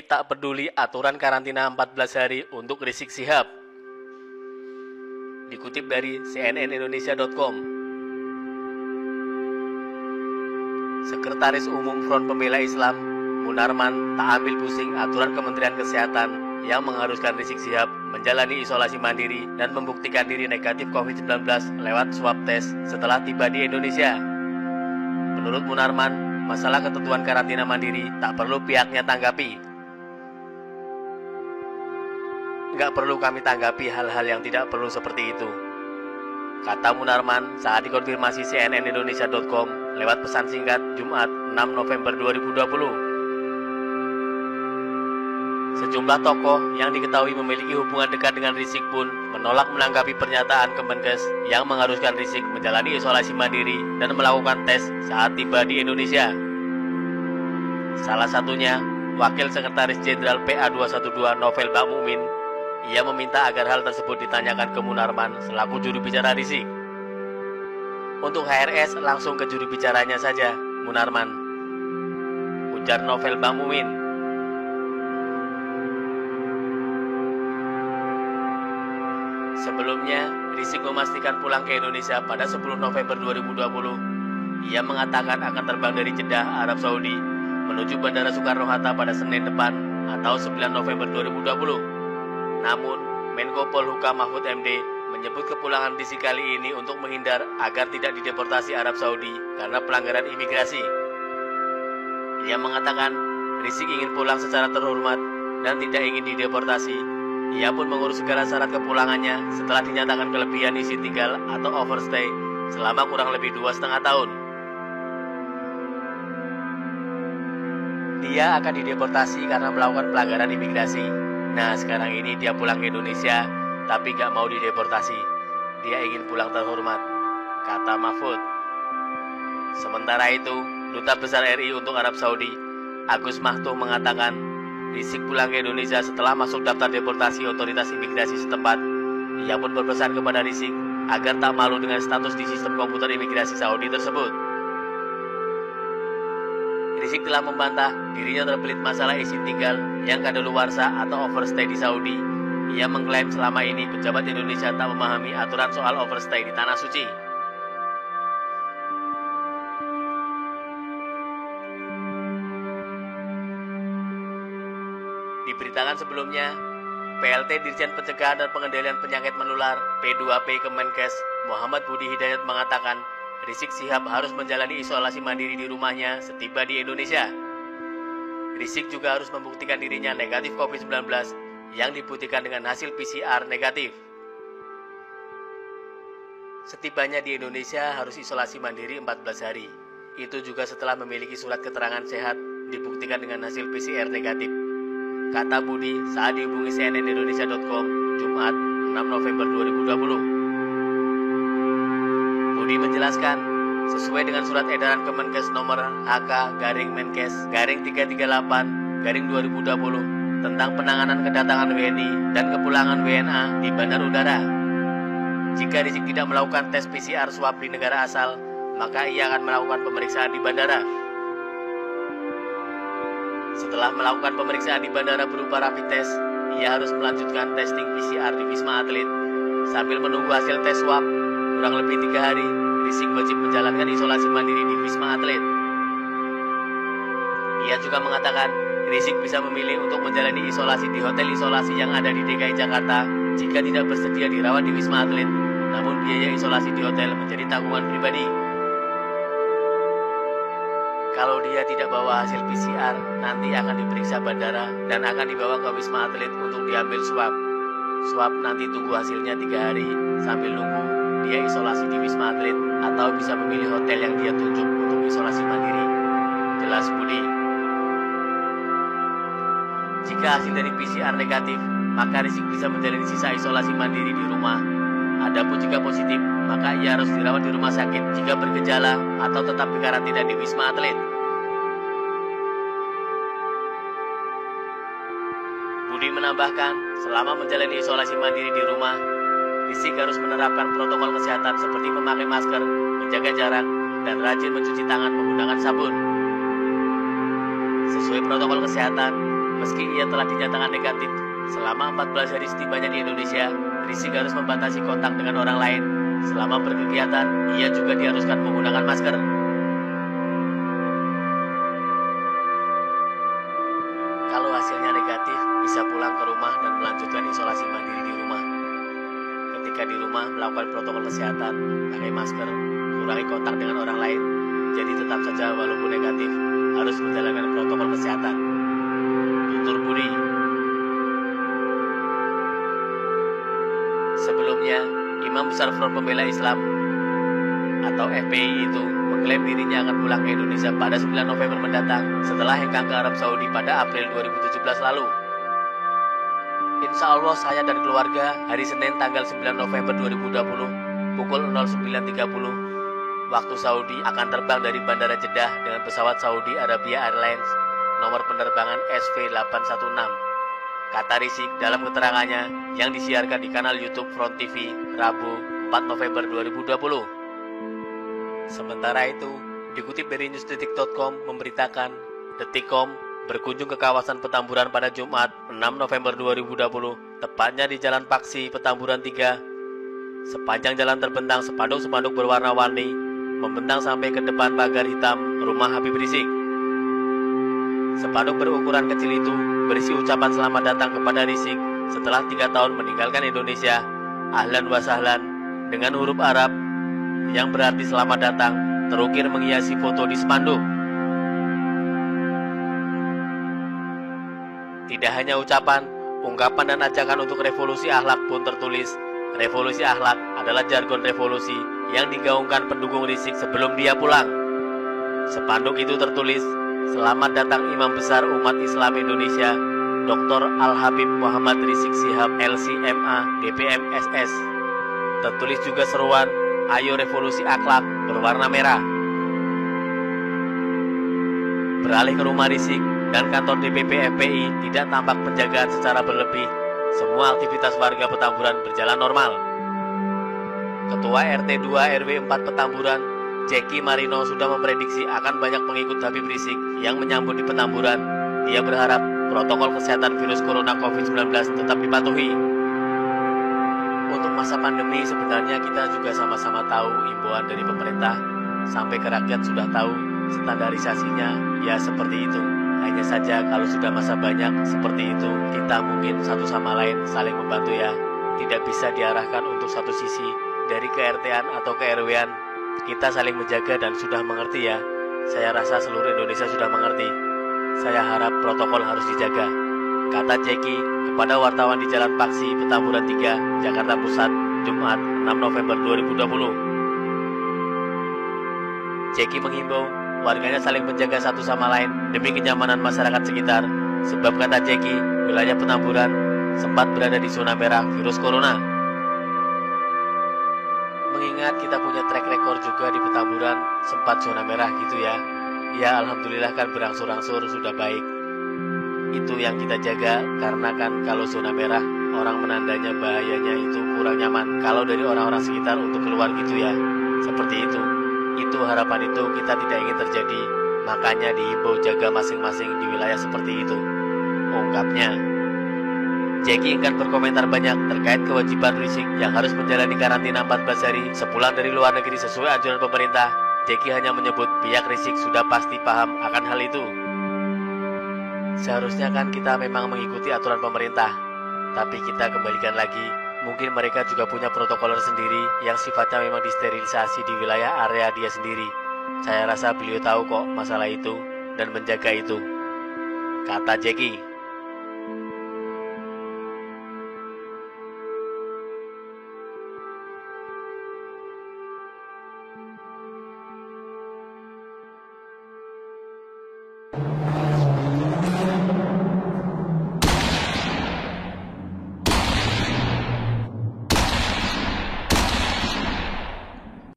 tak peduli aturan karantina 14 hari untuk Rizik Syihab. Dikutip dari cnnindonesia.com. Sekretaris Umum Front Pembela Islam, Munarman, tak ambil pusing aturan Kementerian Kesehatan yang mengharuskan Rizik Syihab menjalani isolasi mandiri dan membuktikan diri negatif COVID-19 lewat swab test setelah tiba di Indonesia. Menurut Munarman, masalah ketentuan karantina mandiri tak perlu pihaknya tanggapi. Nggak perlu kami tanggapi hal-hal yang tidak perlu seperti itu, kata Munarman saat dikonfirmasi cnnindonesia.com lewat pesan singkat Jumat 6 November 2020. Sejumlah tokoh yang diketahui memiliki hubungan dekat dengan Rizik pun menolak menanggapi pernyataan Kemenkes yang mengharuskan Rizik menjalani isolasi mandiri dan melakukan tes saat tiba di Indonesia. Salah satunya, Wakil Sekretaris Jenderal PA212 Novel Bakmukmin. Ia meminta agar hal tersebut ditanyakan ke Munarman selaku juru bicara Rizik. Untuk HRS langsung ke juru bicaranya saja, Munarman, ujar Novel Bakmukmin. Sebelumnya, Rizik memastikan pulang ke Indonesia pada 10 November 2020. Ia mengatakan akan terbang dari Jeddah, Arab Saudi, menuju Bandara Soekarno-Hatta pada Senin depan atau 9 November 2020. Namun, Menko Polhukam Mahfud MD menyebut kepulangan Rizik kali ini untuk menghindar agar tidak dideportasi Arab Saudi karena pelanggaran imigrasi. Ia mengatakan Rizik ingin pulang secara terhormat dan tidak ingin dideportasi. Ia pun mengurus segala syarat kepulangannya setelah dinyatakan kelebihan izin tinggal atau overstay selama kurang lebih 2,5 tahun. Dia akan dideportasi karena melakukan pelanggaran imigrasi. Nah, sekarang ini dia pulang ke Indonesia, tapi gak mau dideportasi. Dia ingin pulang terhormat, kata Mahfud. Sementara itu, Duta Besar RI untuk Arab Saudi, Agus Mahtuh mengatakan, Rizik pulang ke Indonesia setelah masuk daftar deportasi otoritas imigrasi setempat. Ia pun berpesan kepada Rizik agar tak malu dengan status di sistem komputer imigrasi Saudi tersebut. Rizik telah membantah dirinya terbelit masalah izin tinggal yang kadaluarsa atau overstay di Saudi. Ia mengklaim selama ini pejabat Indonesia tak memahami aturan soal overstay di Tanah Suci. Diberitakan sebelumnya, PLT Dirjen Pencegahan dan Pengendalian Penyakit Menular P2P Kemenkes Muhammad Budi Hidayat mengatakan Rizik Syihab harus menjalani isolasi mandiri di rumahnya setiba di Indonesia. Rizik juga harus membuktikan dirinya negatif COVID-19 yang dibuktikan dengan hasil PCR negatif. Setibanya di Indonesia harus isolasi mandiri 14 hari. Itu juga setelah memiliki surat keterangan sehat dibuktikan dengan hasil PCR negatif, kata Budi saat dihubungi cnnindonesia.com Jumat 6 November 2020. Budi menjelaskan, sesuai dengan surat edaran Kemenkes nomor HK-338-2020 tentang penanganan kedatangan WNI dan kepulangan WNA di bandar udara. Jika Rizik tidak melakukan tes PCR swab di negara asal, maka ia akan melakukan pemeriksaan di bandara. Setelah melakukan pemeriksaan di bandara berupa rapid test, ia harus melanjutkan testing PCR di Wisma Atlet. Sambil menunggu hasil tes swab, kurang lebih 3 hari, Rizik wajib menjalankan isolasi mandiri di Wisma Atlet. Ia juga mengatakan, Rizik bisa memilih untuk menjalani isolasi di hotel isolasi yang ada di DKI Jakarta jika tidak bersedia dirawat di Wisma Atlet, namun biaya isolasi di hotel menjadi tanggungan pribadi. Kalau dia tidak bawa hasil PCR, nanti akan diperiksa bandara dan akan dibawa ke Wisma Atlet untuk diambil swab. Swab nanti tunggu hasilnya 3 hari sambil nunggu dia isolasi di Wisma Atlet atau bisa memilih hotel yang dia tunjuk untuk isolasi mandiri, jelas Budi. Jika hasil dari PCR negatif, maka Rizik bisa menjalani sisa isolasi mandiri di rumah. Adapun jika positif, maka ia harus dirawat di rumah sakit jika bergejala atau tetap dikarantina di Wisma Atlet. Budi menambahkan, selama menjalani isolasi mandiri di rumah, Rizik harus menerapkan protokol kesehatan seperti memakai masker, menjaga jarak, dan rajin mencuci tangan menggunakan sabun. Sesuai protokol kesehatan, Meski ia telah dinyatakan negatif, selama 14 hari setibanya di Indonesia, Rizik harus membatasi kontak dengan orang lain. Selama berkegiatan, ia juga diharuskan menggunakan masker. Kalau hasilnya negatif, bisa pulang ke rumah dan melanjutkan isolasi mandiri di rumah. Ketika di rumah, melakukan protokol kesehatan, pakai masker, kurangi kontak dengan orang lain. Jadi tetap saja walaupun negatif, harus menjalankan protokol kesehatan. Tutur Budi. Sebelumnya, Imam Besar Front Pembela Islam atau FPI itu mengklaim dirinya akan pulang ke Indonesia pada 9 November mendatang setelah hengkang ke Arab Saudi pada April 2017 lalu. Insya Allah saya dan keluarga hari Senin tanggal 9 November 2020 pukul 09.30 waktu Saudi akan terbang dari Bandara Jeddah dengan pesawat Saudi Arabia Airlines nomor penerbangan SV816. Kata Rizik dalam keterangannya yang disiarkan di kanal YouTube Front TV Rabu 4 November 2020. Sementara itu, dikutip dari newsdetik.com memberitakan Detikcom berkunjung ke kawasan Petamburan pada Jumat 6 November 2020, tepatnya di Jalan Paksi, Petamburan 3. Sepanjang jalan terbentang spanduk-spanduk berwarna-warni, membentang sampai ke depan pagar hitam rumah Habib Rizik. Spanduk berukuran kecil itu berisi ucapan selamat datang kepada Rizik setelah 3 tahun meninggalkan Indonesia, ahlan wa sahlan, dengan huruf Arab yang berarti selamat datang, terukir menghiasi foto di spanduk. Tidak hanya ucapan, ungkapan dan ajakan untuk revolusi akhlak pun tertulis. Revolusi akhlak adalah jargon revolusi yang digaungkan pendukung Rizik sebelum dia pulang. Spanduk itu tertulis, selamat datang Imam Besar Umat Islam Indonesia, Dr. Al-Habib Muhammad Rizik Syihab LCMA DPM SS. Tertulis juga seruan, ayo revolusi akhlak berwarna merah. Beralih ke rumah Rizik dan kantor DPP FPI tidak tampak penjagaan secara berlebih. Semua aktivitas warga Petamburan berjalan normal. Ketua RT 2 RW 4 Petamburan, Jeki Marino sudah memprediksi akan banyak pengikut Habib Rizik yang menyambut di Petamburan. Dia berharap protokol kesehatan virus corona COVID-19 tetap dipatuhi. Untuk masa pandemi sebenarnya kita juga sama-sama tahu imbauan dari pemerintah, sampai ke rakyat sudah tahu standarisasinya ya seperti itu. Hanya saja kalau sudah masa banyak seperti itu, kita mungkin satu sama lain saling membantu ya. Tidak bisa diarahkan untuk satu sisi dari ke-RT-an atau ke-RW-an. Kita saling menjaga dan sudah mengerti ya. Saya rasa seluruh Indonesia sudah mengerti. Saya harap protokol harus dijaga, kata Jeki kepada wartawan di Jalan Paksi, Petamburan 3, Jakarta Pusat, Jumat 6 November 2020. Jeki menghimbau warganya saling menjaga satu sama lain demi kenyamanan masyarakat sekitar. Sebab kata Jeki, wilayah Petamburan sempat berada di zona merah virus corona. Mengingat kita punya track record juga di Petamburan sempat zona merah gitu ya. Ya alhamdulillah kan berangsur-angsur sudah baik. Itu yang kita jaga, karena kan kalau zona merah orang menandanya bahayanya itu kurang nyaman kalau dari orang-orang sekitar untuk keluar gitu ya. Seperti itu. Itu harapan itu kita tidak ingin terjadi, makanya dihimbau jaga masing-masing di wilayah seperti itu, ungkapnya. Jeki enggan berkomentar banyak terkait kewajiban Rizik yang harus menjalani karantina 14 hari sepulang dari luar negeri sesuai anjuran pemerintah. Jeki hanya menyebut pihak Rizik sudah pasti paham akan hal itu. Seharusnya kan kita memang mengikuti aturan pemerintah, tapi kita kembalikan lagi, mungkin mereka juga punya protokoler sendiri yang sifatnya memang disterilisasi di wilayah area dia sendiri. Saya rasa beliau tahu kok masalah itu dan menjaga itu, kata Jeki.